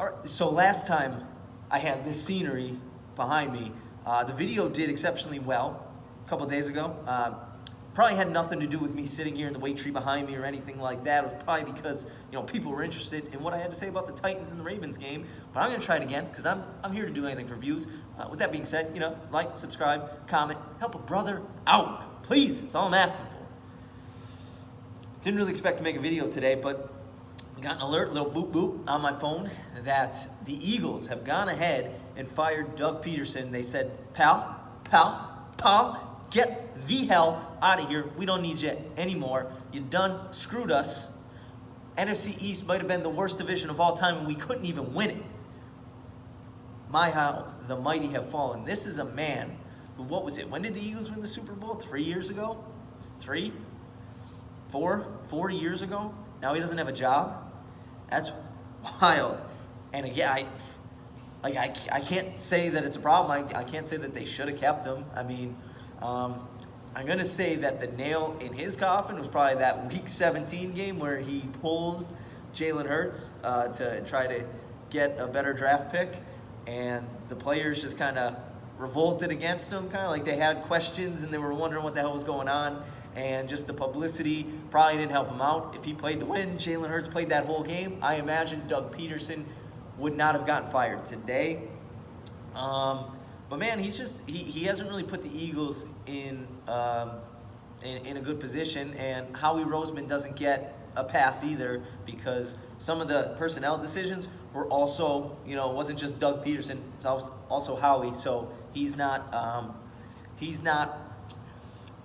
All right, so last time I had this scenery behind me. The video did exceptionally well a couple days ago. Probably had nothing to do with me sitting here in the weight tree behind me or anything like that. It was probably because people were interested in what I had to say about the Titans and the Ravens game. But I'm going to try it again because I'm here to do anything for views. With that being said, like, subscribe, comment, help a brother out, please. That's all I'm asking for. Didn't really expect to make a video today, but got an alert, little boop boop on my phone that the Eagles have gone ahead and fired Doug Pederson. They said, pal, get the hell out of here. We don't need you anymore. You done screwed us. NFC East might have been the worst division of all time, and we couldn't even win it. My, how the mighty have fallen. This is a man who, what was it? When did the Eagles win the Super Bowl? 3 years ago? Was it 3? 4 years ago? Now he doesn't have a job? That's wild. And again, I can't say that it's a problem. I can't say that they should have kept him. I mean, I'm going to say that the nail in his coffin was probably that Week 17 game where he pulled Jalen Hurts to try to get a better draft pick. And the players just kind of revolted against him, kind of like they had questions and they were wondering what the hell was going on. And just the publicity probably didn't help him out. If he played to win, Jalen Hurts played that whole game, I imagine Doug Pederson would not have gotten fired today. But man, he hasn't really put the Eagles in a good position, and Howie Roseman doesn't get a pass either because some of the personnel decisions were also, it wasn't just Doug Pederson, it's also Howie, so he's not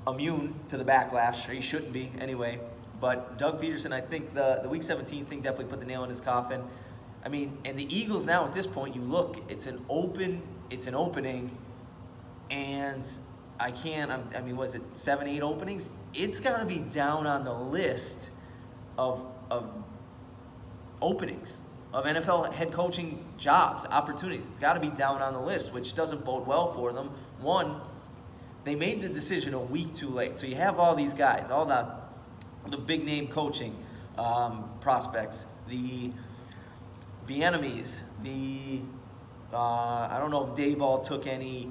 immune to the backlash, or he shouldn't be anyway. But Doug Pederson, I think the Week 17 thing definitely put the nail in his coffin. I mean, and the Eagles now at this point, you look, it's an opening, and I mean, was it 7, 8 openings? It's got to be down on the list of openings, of NFL head coaching jobs, opportunities. It's got to be down on the list, which doesn't bode well for them. One, they made the decision a week too late. So you have all these guys, all the big name coaching prospects, the enemies, I don't know if Dayball took any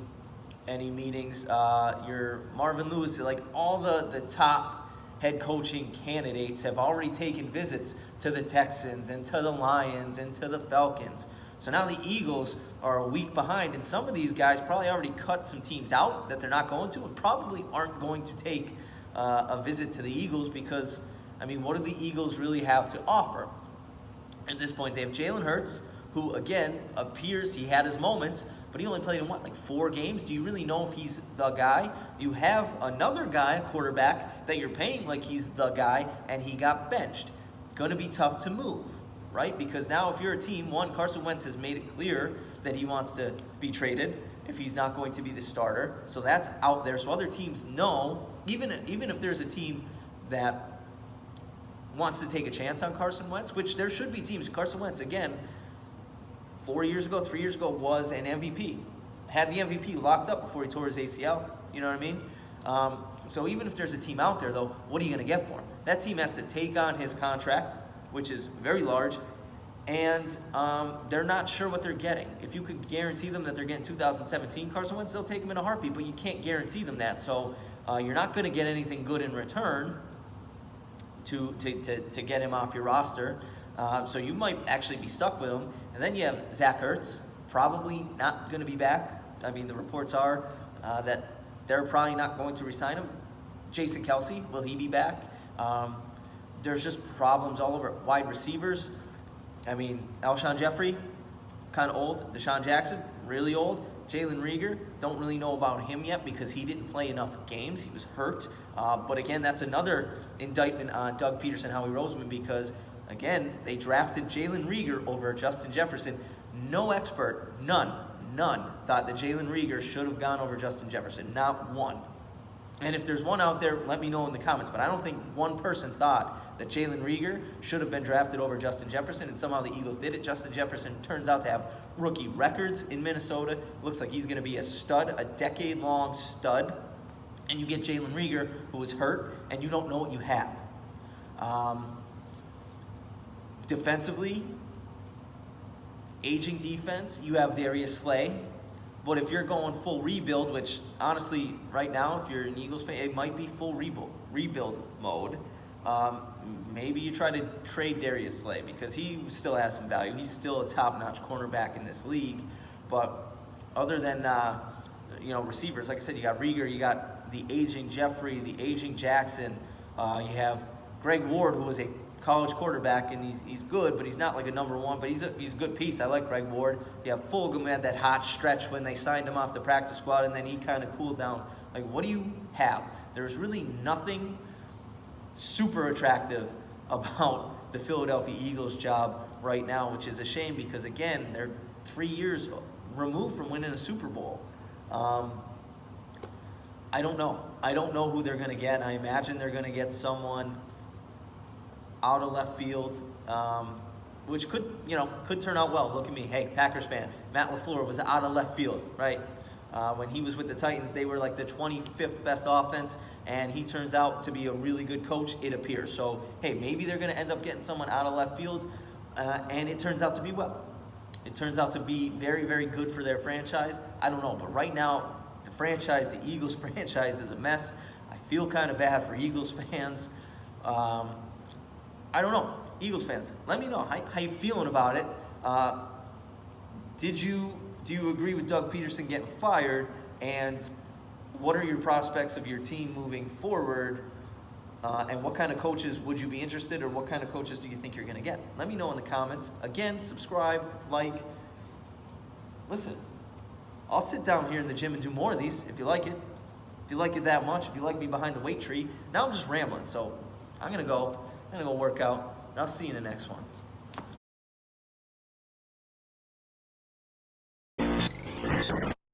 meetings. Your Marvin Lewis, like all the top head coaching candidates have already taken visits to the Texans and to the Lions and to the Falcons. So now the Eagles are a week behind, and some of these guys probably already cut some teams out that they're not going to, and probably aren't going to take a visit to the Eagles because, I mean, what do the Eagles really have to offer? At this point, they have Jalen Hurts, who, again, appears he had his moments, but he only played in, 4 games? Do you really know if he's the guy? You have another guy, a quarterback, that you're paying like he's the guy, and he got benched. Going to be tough to move, right? Because now if you're a team, Carson Wentz has made it clear that he wants to be traded if he's not going to be the starter. So that's out there. So other teams know, even if there's a team that wants to take a chance on Carson Wentz, which there should be teams. Carson Wentz, again, 3 years ago, was an MVP. Had the MVP locked up before he tore his ACL. You know what I mean? So even if there's a team out there, though, what are you going to get for him? That team has to take on his contract, which is very large, and they're not sure what they're getting. If you could guarantee them that they're getting 2017 Carson Wentz, they'll take him in a heartbeat, but you can't guarantee them that. So you're not going to get anything good in return to get him off your roster. So you might actually be stuck with him. And then you have Zach Ertz, probably not going to be back. I mean, the reports are that they're probably not going to re-sign him. Jason Kelce, will he be back? There's just problems all over. Wide receivers, I mean, Alshon Jeffrey, kind of old. Deshaun Jackson, really old. Jalen Reagor, don't really know about him yet because he didn't play enough games. He was hurt. But again, that's another indictment on Doug Pederson, Howie Roseman, because again, they drafted Jalen Reagor over Justin Jefferson. No expert, none, thought that Jalen Reagor should have gone over Justin Jefferson. Not one. And if there's one out there, let me know in the comments. But I don't think one person thought that Jalen Reagor should have been drafted over Justin Jefferson, and somehow the Eagles did it. Justin Jefferson turns out to have rookie records in Minnesota. Looks like he's going to be a stud, a decade-long stud. And you get Jalen Reagor, who was hurt, and you don't know what you have. Defensively, aging defense, you have Darius Slay. But if you're going full rebuild, which honestly, right now, if you're an Eagles fan, it might be full rebuild mode. Maybe you try to trade Darius Slay because he still has some value. He's still a top-notch cornerback in this league. But other than receivers, like I said, you got Rieger, you got the aging Jeffrey, the aging Jackson. You have Greg Ward, who was a college quarterback, and he's good, but he's not like a number one, but he's a good piece. I like Greg Ward. You have Fulgham had that hot stretch when they signed him off the practice squad, and then he kind of cooled down. Like, what do you have? There's really nothing super attractive about the Philadelphia Eagles job right now, which is a shame because, again, they're 3 years removed from winning a Super Bowl. I don't know. I don't know who they're going to get. I imagine they're going to get someone out of left field, which could turn out well. Look at me. Hey, Packers fan. Matt LaFleur was out of left field, right? When he was with the Titans, they were like the 25th best offense, and he turns out to be a really good coach, it appears. So, hey, maybe they're going to end up getting someone out of left field, and it turns out to be well. It turns out to be very, very good for their franchise. I don't know, but right now, the Eagles franchise is a mess. I feel kind of bad for Eagles fans. I don't know. Eagles fans, let me know how you feeling about it. Do you agree with Doug Pederson getting fired? And what are your prospects of your team moving forward? And what kind of coaches would you be interested in, or what kind of coaches do you think you're going to get? Let me know in the comments. Again, subscribe, like. Listen, I'll sit down here in the gym and do more of these if you like it. If you like it that much, if you like me behind the weight tree. Now I'm just rambling, so I'm going to go work out, and I'll see you in the next one.